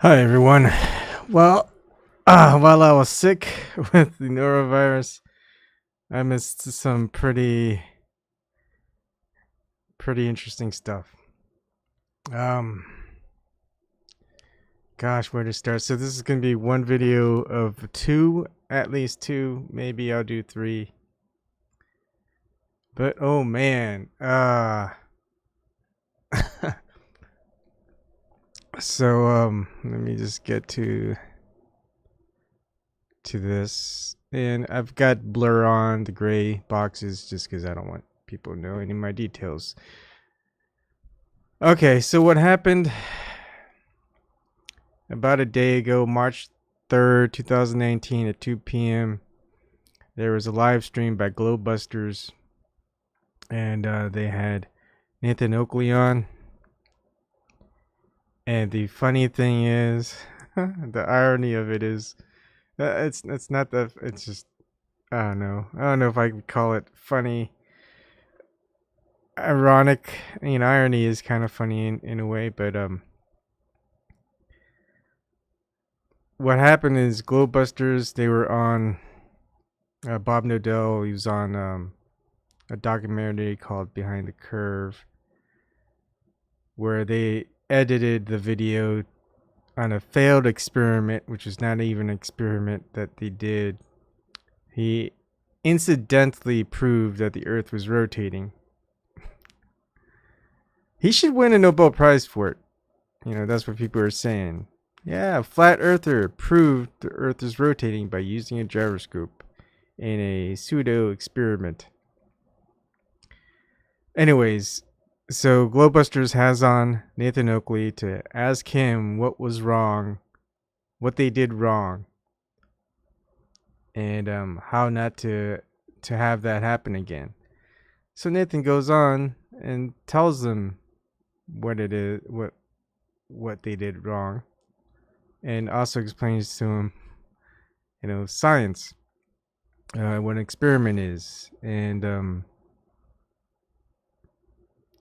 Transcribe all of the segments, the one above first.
Hi everyone. Well, while I was sick with the norovirus, I missed some pretty interesting stuff. Um, Gosh, where to start? So this is gonna be one video of two, at least two. Maybe I'll do three. But oh man, let me just get to this, and I've got blur on the gray boxes just because I don't want people to know any of my details. Okay, so what happened about a day ago, March 3rd, 2019 at 2 p.m. There was a live stream by GLOBEBUSTERS, and they had Nathan Oakley on. And the funny thing is, the irony of it is, it's not that, it's just, I don't know if I could call it funny. Ironic, irony is kind of funny in a way, but what happened is GLOBEBUSTERS, they were on Bob Nodell. He was on a documentary called Behind the Curve, where they edited the video on a failed experiment, which was not even an experiment that they did. He incidentally proved that the Earth was rotating. He should win a Nobel Prize for it. That's what people are saying. Yeah, Flat Earther proved the Earth is rotating by using a gyroscope in a pseudo experiment. Anyways, so GLOBEBUSTERS has on Nathan Oakley to ask him what was wrong, what they did wrong, and how not to have that happen again. So Nathan goes on and tells them what it is, what they did wrong, and also explains to him, science, what an experiment is, and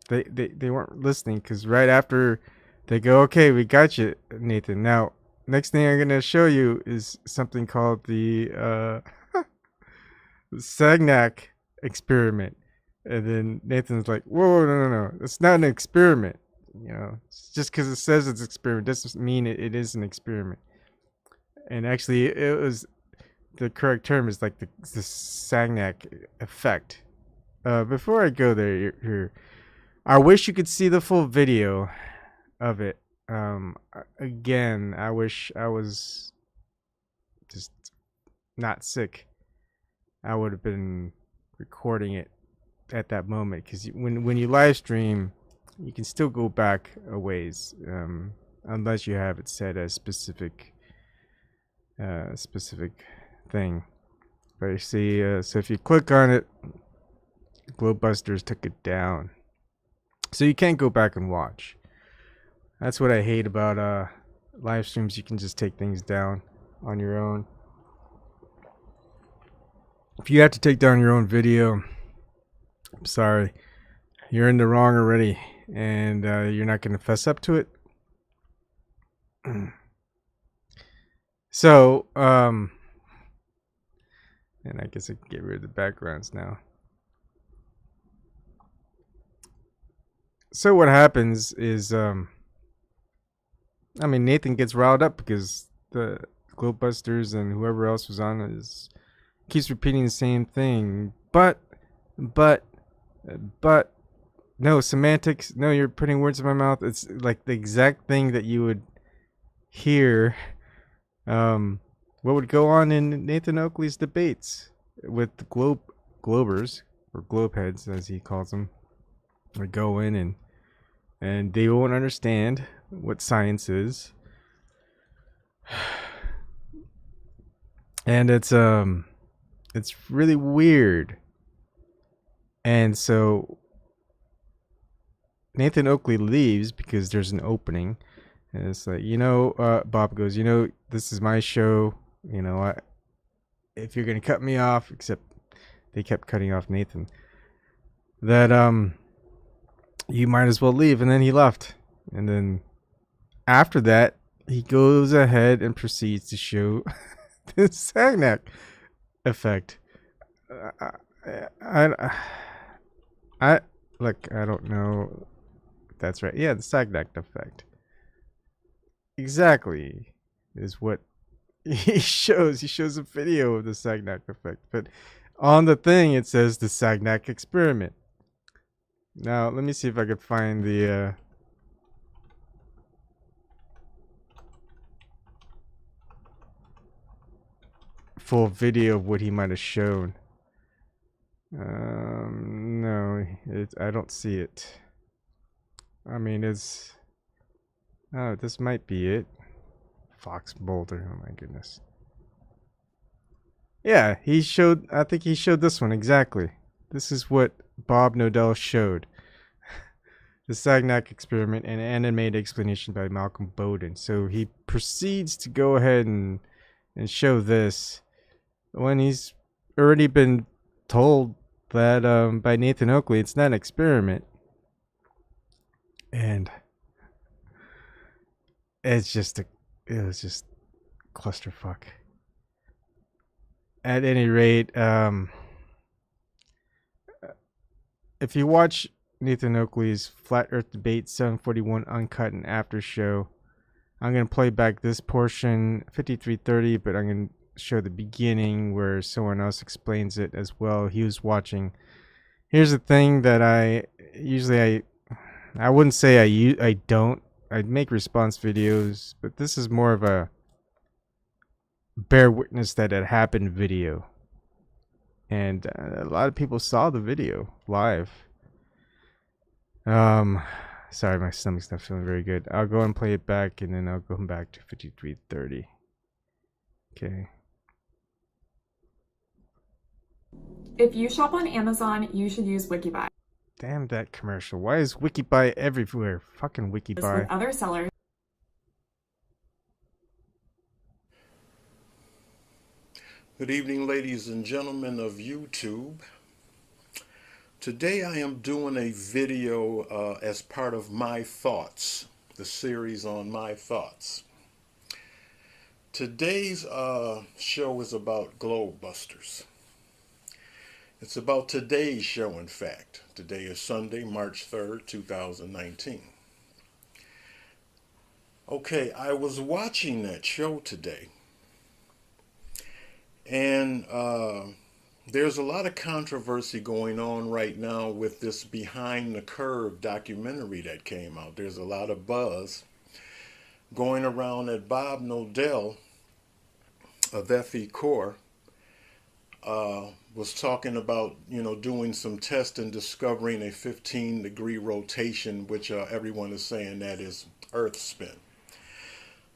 they weren't listening, because right after they go, okay, we got you, Nathan. Now, next thing I'm gonna show you is something called the Sagnac experiment. And then Nathan's like, whoa, no, it's not an experiment. Just because it says it's an experiment doesn't mean it is an experiment. And actually, it was, the correct term is like the Sagnac effect. Before I go there, here, I wish you could see the full video of it. Again, I wish I was just not sick. I would have been recording it at that moment, because when you live stream, you can still go back a ways, unless you have it set as specific thing. But you see, so if you click on it, GLOBEBUSTERS took it down, so you can't go back and watch. That's what I hate about live streams. You can just take things down on your own. If you have to take down your own video, I'm sorry, you're in the wrong already, and you're not going to fess up to it. So, and I guess I can get rid of the backgrounds now. So what happens is, Nathan gets riled up because the GLOBEBUSTERS and whoever else was on keeps repeating the same thing. But, no, semantics. No, you're putting words in my mouth. It's like the exact thing that you would hear. What would go on in Nathan Oakley's debates with the globers, or globeheads as he calls them, would go in and they won't understand what science is. And it's really weird. And so Nathan Oakley leaves because there's an opening, and it's like, Bob goes, this is my show, if you're gonna cut me off, except they kept cutting off Nathan, that you might as well leave. And then he left. And then after that, he goes ahead and proceeds to show the Sagnac effect. I, I, I look. I don't know if that's right. Yeah, the Sagnac effect. Exactly is what he shows. He shows a video of the Sagnac effect, but on the thing it says the Sagnac experiment. Now let me see if I could find the full video of what he might have shown. No, I don't see it. I mean, it's oh, this might be it. Fox Boulder. Oh my goodness. Yeah, he showed. I think he showed this one exactly. This is what Bob Nodell showed. The Sagnac experiment, an animated explanation by Malcolm Bowden. So he proceeds to go ahead and show this when he's already been told that by Nathan Oakley it's not an experiment. And it was just clusterfuck. At any rate, if you watch Nathan Oakley's Flat Earth Debate 741 Uncut and After Show, I'm going to play back this portion, 5330, but I'm going to show the beginning where someone else explains it as well. He was watching. Here's the thing that I wouldn't say I don't. I'd make response videos, but this is more of a bear witness that it happened video. And a lot of people saw the video live. Sorry, my stomach's not feeling very good. I'll go and play it back, and then I'll go back to 5330. Okay. If you shop on Amazon, you should use Wikibuy. Damn that commercial. Why is Wikibuy everywhere? Fucking Wikibuy. With other sellers. Good evening, ladies and gentlemen of YouTube. Today I am doing a video as part of My Thoughts, the series on My Thoughts. Today's show is about GLOBEBUSTERS. It's about today's show, in fact. Today is Sunday, March 3rd, 2019. Okay, I was watching that show today, and there's a lot of controversy going on right now with this Behind the Curve documentary that came out. There's a lot of buzz going around that Bob Nodell of FE Core was talking about, doing some tests and discovering a 15-degree rotation, which everyone is saying that is Earth spin.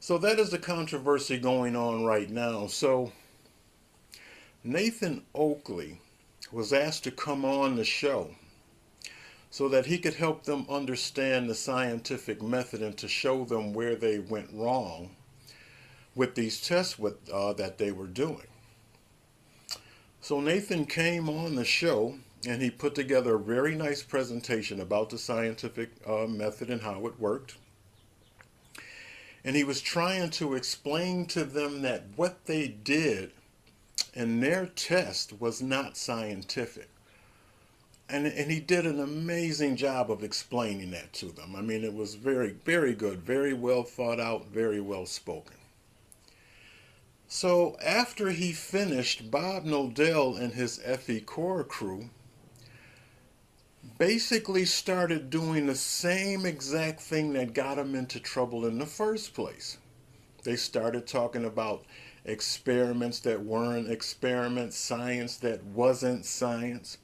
So that is the controversy going on right now. So Nathan Oakley was asked to come on the show so that he could help them understand the scientific method and to show them where they went wrong with these tests that they were doing. So Nathan came on the show and he put together a very nice presentation about the scientific method and how it worked. And he was trying to explain to them that what they did in their test was not scientific. And he did an amazing job of explaining that to them. I mean, it was very, very good, very well thought out, very well spoken. So after he finished, Bob Nodell and his FE Core crew basically started doing the same exact thing that got him into trouble in the first place. They started talking about experiments that weren't experiments, science that wasn't science.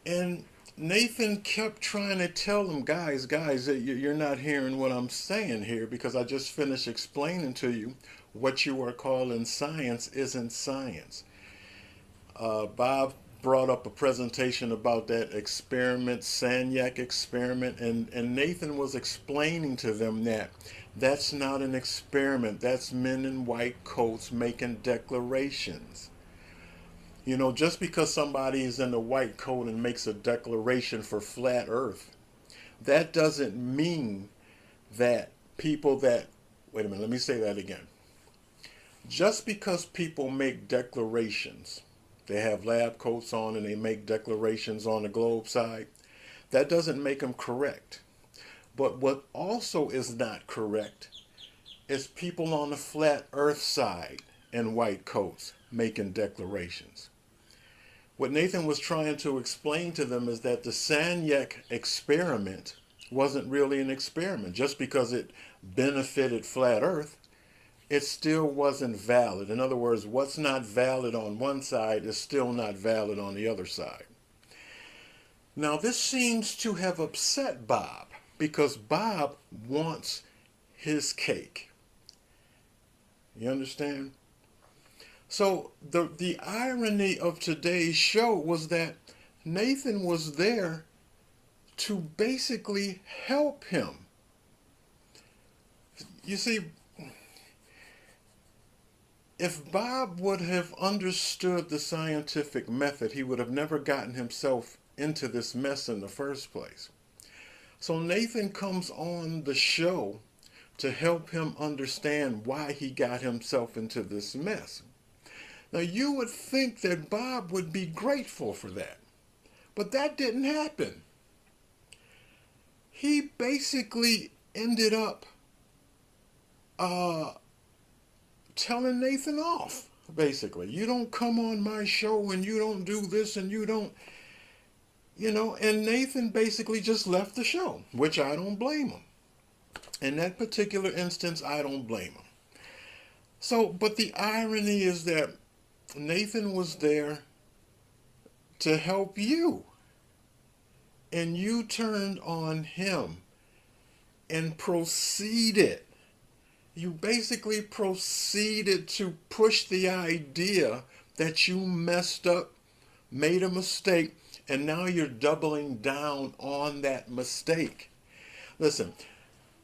And Nathan kept trying to tell them, guys, you're not hearing what I'm saying here, because I just finished explaining to you what you are calling science isn't science. Bob brought up a presentation about that experiment, Sagnac experiment, and Nathan was explaining to them that that's not an experiment. That's men in white coats making declarations. Just because somebody is in a white coat and makes a declaration for flat Earth, that doesn't mean that people that Wait a minute, let me say that again. Just because people make declarations, they have lab coats on and they make declarations on the globe side, that doesn't make them correct. But what also is not correct is people on the flat earth side in white coats making declarations. What Nathan was trying to explain to them is that the Sanyek experiment wasn't really an experiment. Just because it benefited flat earth, it still wasn't valid. In other words, what's not valid on one side is still not valid on the other side. Now, this seems to have upset Bob because Bob wants his cake. You understand? So the irony of today's show was that Nathan was there to basically help him. You see, if Bob would have understood the scientific method, he would have never gotten himself into this mess in the first place. So Nathan comes on the show to help him understand why he got himself into this mess. Now, you would think that Bob would be grateful for that, but that didn't happen. He basically ended up telling Nathan off, basically. You don't come on my show and you don't do this and you don't, and Nathan basically just left the show, which I don't blame him. In that particular instance, I don't blame him. So, but the irony is that Nathan was there to help you, and you turned on him and proceeded. You basically proceeded to push the idea that you messed up, made a mistake, and now you're doubling down on that mistake. Listen,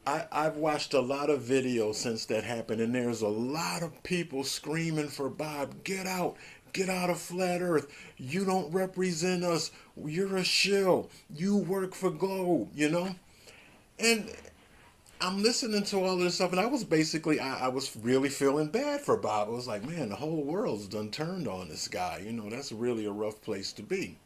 I've watched a lot of videos since that happened, and there's a lot of people screaming for Bob, get out of flat earth. You don't represent us. You're a shill. You work for Globe, And I'm listening to all of this stuff, and I was basically, I was really feeling bad for Bob. I was like, man, the whole world's done turned on this guy. That's really a rough place to be.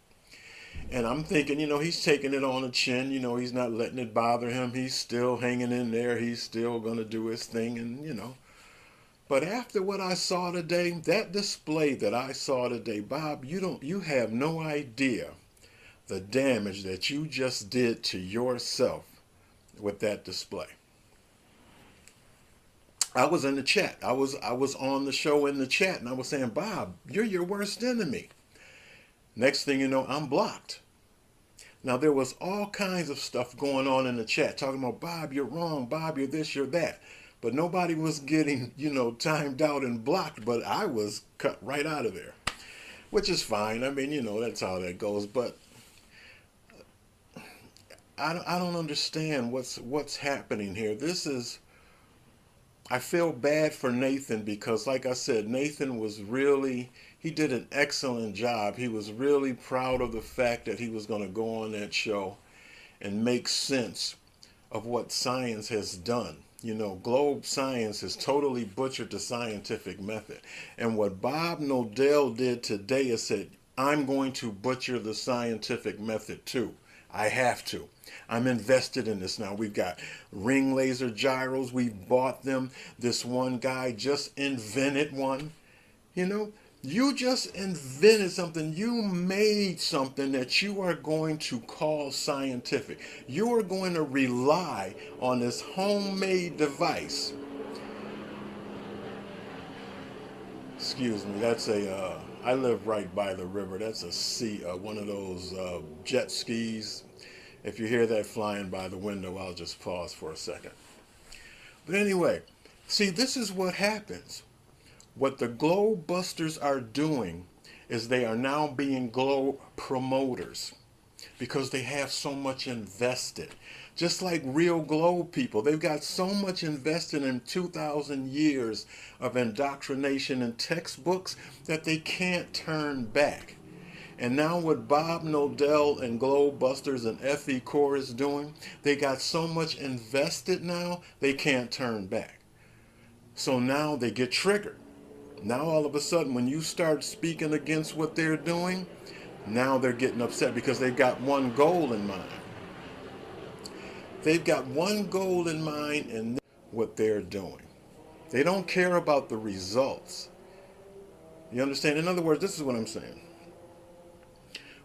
And I'm thinking, he's taking it on the chin. He's not letting it bother him. He's still hanging in there. He's still going to do his thing. And, But after what I saw today, that display that I saw today, Bob, you have no idea the damage that you just did to yourself with that display. I was in the chat. I was on the show in the chat, and I was saying, Bob, you're your worst enemy. Next thing you know, I'm blocked. Now, there was all kinds of stuff going on in the chat, talking about, Bob, you're wrong. Bob, you're this, you're that. But nobody was getting, timed out and blocked, but I was cut right out of there, which is fine. I mean, that's how that goes. But I don't understand what's happening here. I feel bad for Nathan because, like I said, Nathan he did an excellent job. He was really proud of the fact that he was going to go on that show and make sense of what science has done. Globe science has totally butchered the scientific method. And what Bob Nodell did today is said, I'm going to butcher the scientific method too. I have to. I'm invested in this now. We've got ring laser gyros. We've bought them. This one guy just invented one. You just invented something. You made something that you are going to call scientific. You are going to rely on this homemade device. Excuse me, that's I live right by the river. That's one of those jet skis. If you hear that flying by the window, I'll just pause for a second. But anyway, see, this is what happens. What the GLOBEBUSTERS are doing is they are now being globe promoters because they have so much invested. Just like real globe people, they've got so much invested in 2,000 years of indoctrination and textbooks that they can't turn back. And now what Bob Nodell and GLOBEBUSTERS and FE Core is doing, they got so much invested now, they can't turn back. So now they get triggered. Now all of a sudden, when you start speaking against what they're doing, now they're getting upset because they've got one goal in mind. They've got one goal in mind, and what they're doing. They don't care about the results. You understand? In other words, this is what I'm saying.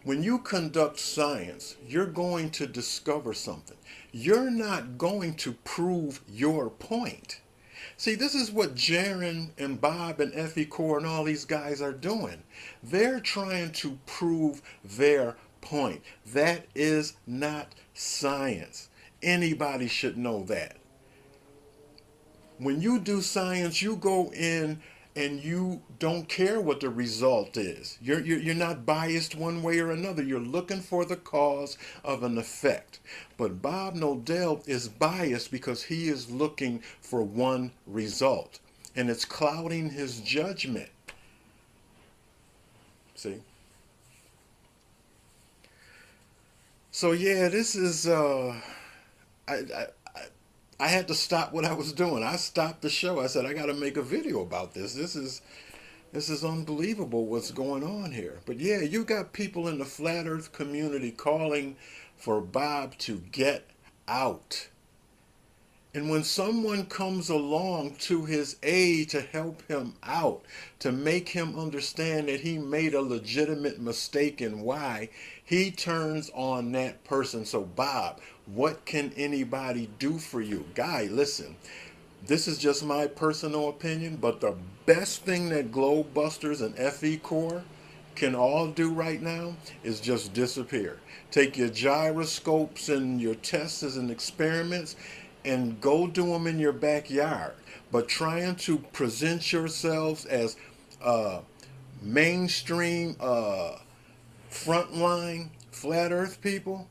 When you conduct science, you're going to discover something. You're not going to prove your point. See, this is what Jaron and Bob and Effie Core and all these guys are doing. They're trying to prove their point. That is not science. Anybody should know that. When you do science, you go in and you don't care what the result is. You're not biased one way or another. You're looking for the cause of an effect. But Bob Nodell is biased because he is looking for one result. And it's clouding his judgment. See? So yeah, this is I had to stop what I was doing. I stopped the show. I said, I got to make a video about this. This is unbelievable what's going on here. But yeah, you got people in the Flat Earth community calling for Bob to get out. And when someone comes along to his aid to help him out, to make him understand that he made a legitimate mistake and why, he turns on that person. So Bob, what can anybody do for you? Guy, listen, this is just my personal opinion, but the best thing that GLOBEBUSTERS and FE Core can all do right now is just disappear. Take your gyroscopes and your tests and experiments and go do them in your backyard. But trying to present yourselves as mainstream frontline flat earth people,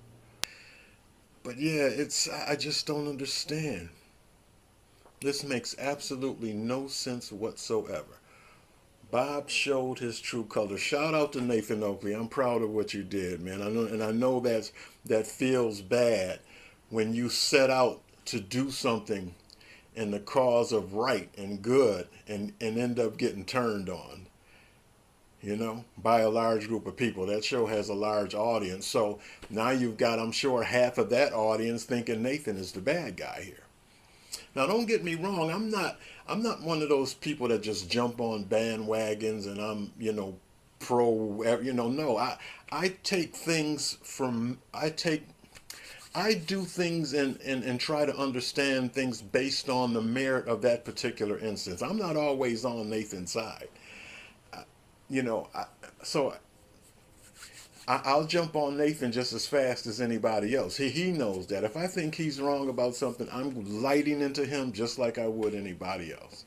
but yeah, I just don't understand. This makes absolutely no sense whatsoever. Bob showed his true colors. Shout out to Nathan Oakley. I'm proud of what you did, man. I know that feels bad when you set out to do something in the cause of right and good and end up getting turned on, by a large group of people. That show has a large audience. So now you've got, I'm sure, half of that audience thinking Nathan is the bad guy here. Now, don't get me wrong. I'm not one of those people that just jump on bandwagons and I'm, pro, no, I take things from, I do things and try to understand things based on the merit of that particular instance. I'm not always on Nathan's side. So I'll jump on Nathan just as fast as anybody else. He knows that. If I think he's wrong about something, I'm lighting into him just like I would anybody else.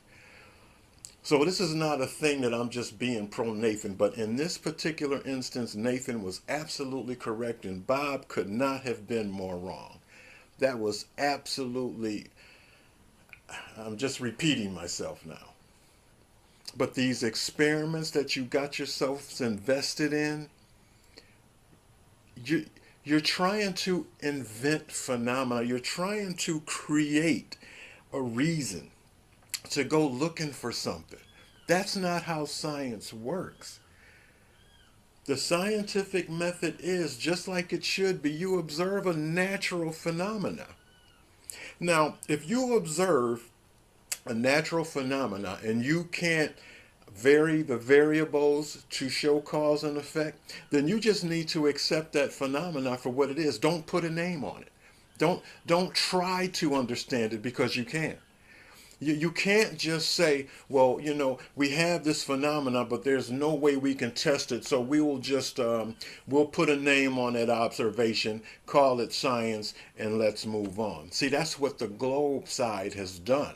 So this is not a thing that I'm just being pro Nathan, but in this particular instance, Nathan was absolutely correct and Bob could not have been more wrong. That was absolutely, I'm just repeating myself now. But these experiments that you got yourselves invested in, you're trying to invent phenomena. You're trying to create a reason to go looking for something. That's not how science works. The scientific method is, just like it should be, you observe a natural phenomena. Now, if you observe a natural phenomena and you can't vary the variables to show cause and effect, then you just need to accept that phenomena for what it is. Don't put a name on it. Don't try to understand it because you can't. You can't just say, well, we have this phenomena, but there's no way we can test it, so we will just, we'll put a name on that observation, call it science, and let's move on. See, that's what the globe side has done.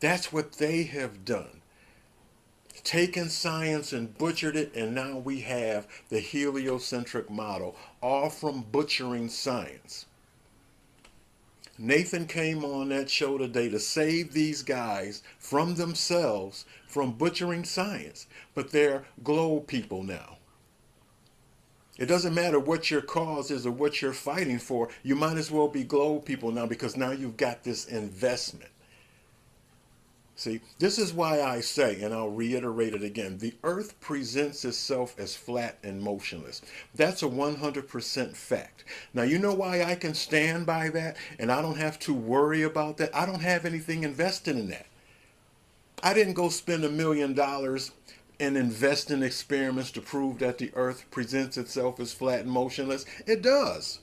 That's what they have done. Taken science and butchered it, and now we have the heliocentric model, all from butchering science. Nathan came on that show today to save these guys from themselves, from butchering science, but they're globe people now. It doesn't matter what your cause is or what you're fighting for, you might as well be globe people now because now you've got this investment. See, this is why I say, and I'll reiterate it again, the earth presents itself as flat and motionless. That's a 100% fact. Now, you know why I can stand by that and I don't have to worry about that? I don't have anything invested in that. I didn't go spend $1 million and invest in experiments to prove that the earth presents itself as flat and motionless. It does,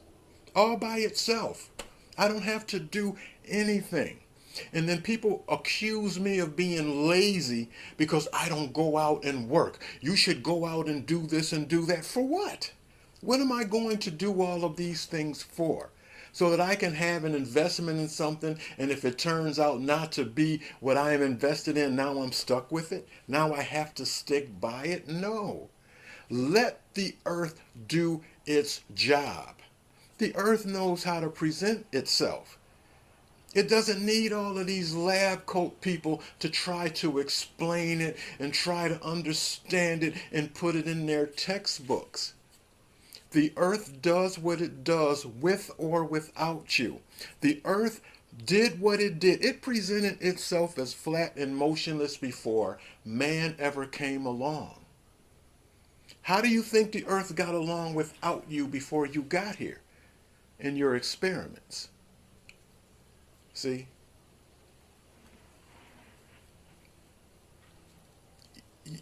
all by itself. I don't have to do anything. And then people accuse me of being lazy because I don't go out and work. You should go out and do this and do that. For what? What am I going to do all of these things for? So that I can have an investment in something, and if it turns out not to be what I am invested in, now I'm stuck with it? Now I have to stick by it? No. Let the earth do its job. The earth knows how to present itself. It doesn't need all of these lab coat people to try to explain it and try to understand it and put it in their textbooks. The earth does what it does with or without you. The earth did what it did. It presented itself as flat and motionless before man ever came along. How do you think the earth got along without you before you got here in your experiments? See?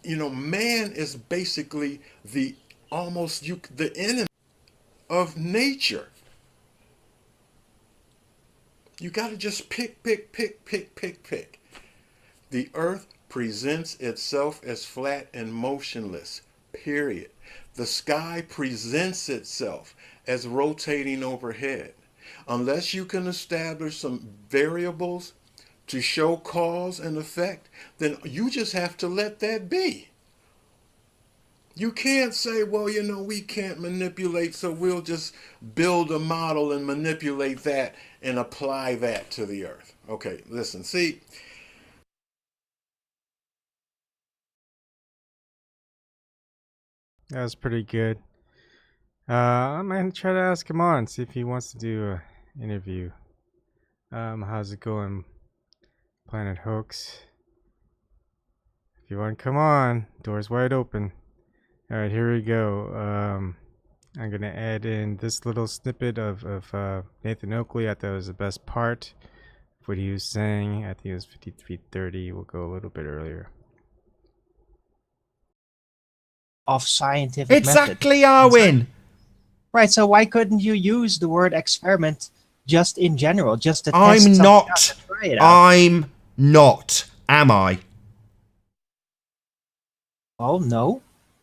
You know, man is basically the enemy of nature. You got to just pick. The earth presents itself as flat and motionless, period. The sky presents itself as rotating overhead. Unless you can establish some variables to show cause and effect, then you just have to let that be. You can't say, well, you know, we can't manipulate, so we'll just build a model and manipulate that and apply that to the earth. Okay, listen, see. That was pretty good. I might try to ask him on, see if he wants to do an interview. How's it going, Planet Hoax? If you want to come on, door's wide open. Alright, here we go. I'm gonna add in this little snippet of Nathan Oakley. I thought it was the best part of what he was saying. I think it was 53:30. We'll go a little bit earlier. Of scientific Exactly, method. Arwin. Right, so why couldn't you use the word experiment just in general, just to test I'm something not. out and try it out? I'm not. Am I? Oh, no.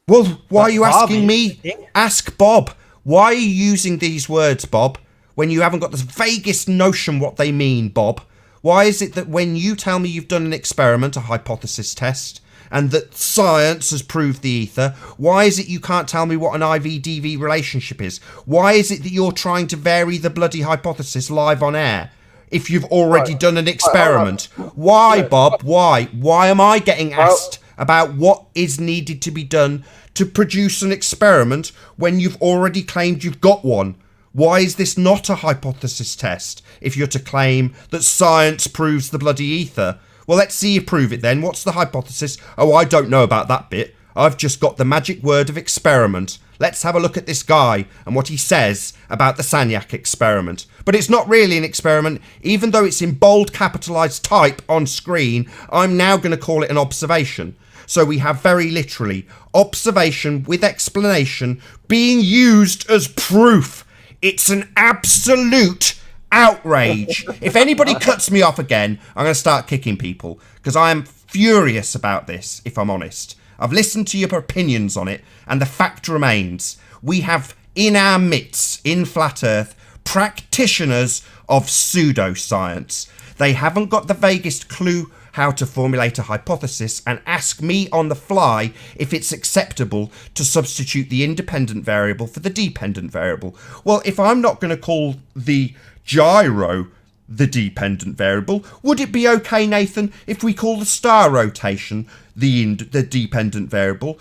Well, why are you Bob asking is, me? I think. Ask Bob. Why are you using these words, Bob, when you haven't got the vaguest notion what they mean, Bob? Why is it that when you tell me you've done an experiment, a hypothesis test, and that science has proved the ether, why is it you can't tell me what an IV-DV relationship is? Why is it that you're trying to vary the bloody hypothesis live on air if you've already done an experiment? Why, Bob? Why? Why am I getting asked about what is needed to be done to produce an experiment when you've already claimed you've got one? Why is this not a hypothesis test if you're to claim that science proves the bloody ether? Well, let's see you prove it then. What's the hypothesis? Oh, I don't know about that bit. I've just got the magic word of experiment. Let's have a look at this guy and what he says about the Sagnac experiment. But it's not really an experiment, even though it's in bold capitalised type on screen. I'm now going to call it an observation. So we have very literally observation with explanation being used as proof. It's an absolute outrage. If anybody cuts me off again, I'm going to start kicking people because I am furious about this, if I'm honest. I've listened to your opinions on it, and the fact remains we have in our midst, in Flat Earth, practitioners of pseudoscience. They haven't got the vaguest clue how to formulate a hypothesis and ask me on the fly if it's acceptable to substitute the independent variable for the dependent variable. Well, if I'm not going to call the gyro the dependent variable, would it be okay, Nathan, if we call the star rotation the dependent variable?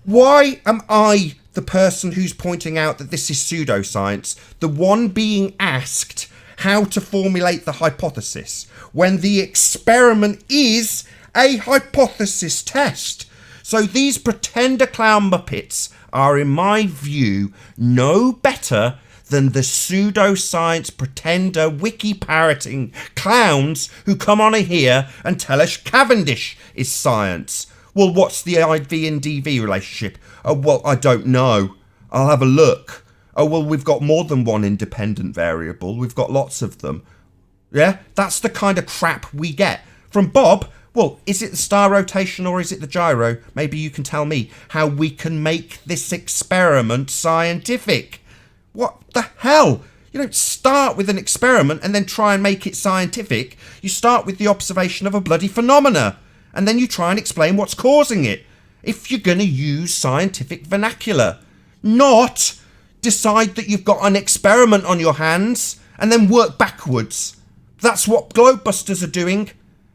Why am I the person who's pointing out that this is pseudoscience, the one being asked how to formulate the hypothesis when the experiment is a hypothesis test. So these pretender clown muppets are, in my view, no better than the pseudoscience pretender wiki parroting clowns who come on here and tell us Cavendish is science. Well, what's the IV and DV relationship? Oh, well, I don't know. I'll have a look. Oh, well, we've got more than one independent variable. We've got lots of them. Yeah, that's the kind of crap we get. From Bob, well, is it the star rotation or is it the gyro? Maybe you can tell me how we can make this experiment scientific. What the hell? You don't start with an experiment and then try and make it scientific. You start with the observation of a bloody phenomena, and then you try and explain what's causing it. If you're going to use scientific vernacular, not decide that you've got an experiment on your hands and then work backwards. That's what GLOBEBUSTERS are doing.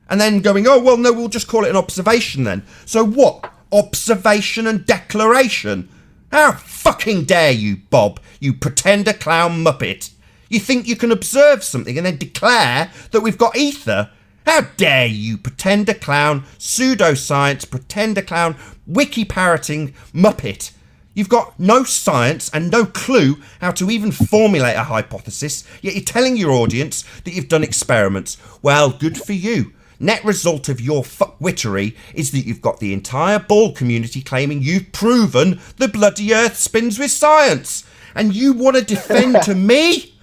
And then going, oh, well, no, we'll just call it an observation then. So what? Observation and declaration? How fucking dare you, Bob, you pretender clown muppet. You think you can observe something and then declare that we've got ether? How dare you, pretender clown, pseudoscience, pretender clown, wiki parroting muppet. You've got no science and no clue how to even formulate a hypothesis, yet you're telling your audience that you've done experiments. Well, good for you. Net result of your fuckwittery is that you've got the entire ball community claiming you've proven the bloody earth spins with science. And you want to defend to me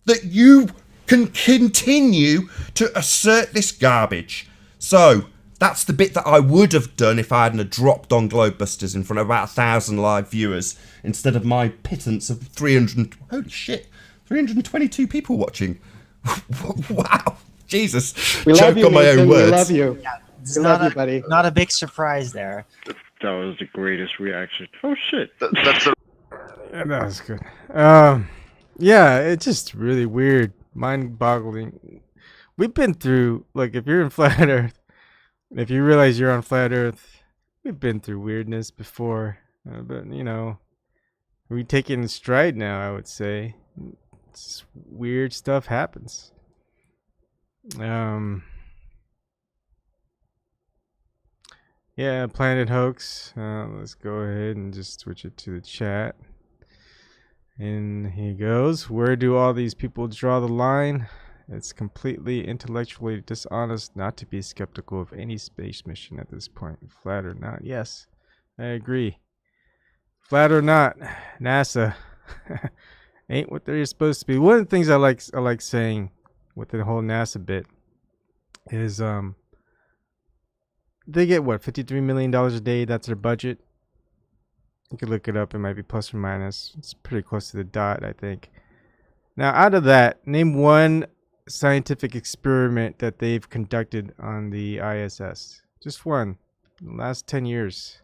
that you can continue to assert this garbage. So that's the bit that I would have done if I hadn't dropped on GLOBEBUSTERS in front of about 1,000 live viewers instead of my pittance of 322 people watching. Wow. Jesus. We love you, on my Nathan. own words. We love you. Yeah, it's We love you, buddy. not a big surprise there. That was the greatest reaction. Oh shit. That's a Yeah, that was good. Yeah, it's just really weird, mind-boggling. We've been through, like, if you're in Flat Earth, if you realize you're on Flat Earth, we've been through weirdness before. But, you know, we take it in stride now, I would say. It's weird stuff happens. Yeah, Planet Hoax. Let's go ahead and just switch it to the chat. And he goes, where do all these people draw the line? It's completely intellectually dishonest not to be skeptical of any space mission at this point. Flat or not? Yes, I agree. Flat or not, NASA ain't what they're supposed to be. One of the things I like saying with the whole NASA bit is they get what, $53 million a day? That's their budget. You could look it up. It might be plus or minus. It's pretty close to the dot, I think. Now, out of that, name one scientific experiment that they've conducted on the ISS. Just one. In the last 10 years.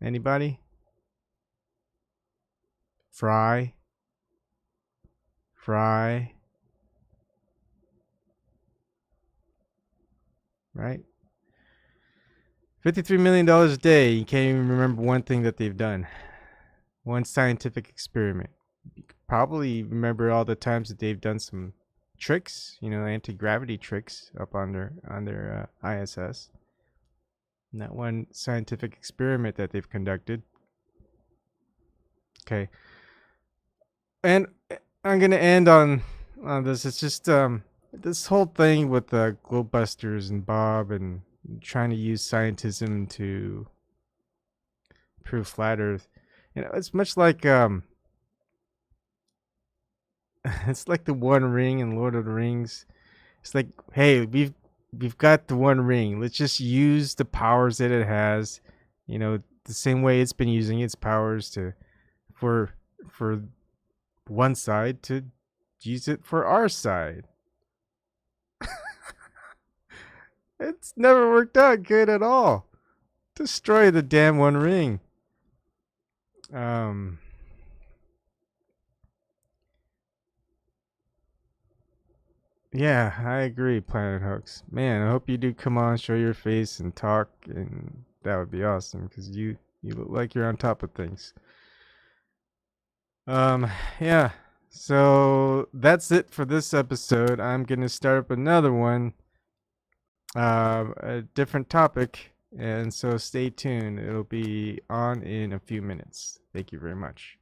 Anybody? Fry. Right? $53 million a day. You can't even remember one thing that they've done. One scientific experiment. You could probably remember all the times that they've done some tricks, you know, anti-gravity tricks up on their ISS. And that one scientific experiment that they've conducted. Okay. And I'm going to end on this. It's just this whole thing with the GLOBEBUSTERS and Bob and trying to use scientism to prove flat Earth. You know, it's much like it's like the One Ring in Lord of the Rings. It's like, hey, we've got the One Ring. Let's just use the powers that it has. You know, the same way it's been using its powers to for one side to use it for our side. It's never worked out good at all. Destroy the damn One Ring. Yeah, I agree, Planet Hoax. Man, I hope you do come on, show your face, and talk, and that would be awesome because you look like you're on top of things. Yeah. So that's it for this episode. I'm gonna start up another one, a different topic, and so stay tuned. It'll be on in a few minutes. Thank you very much.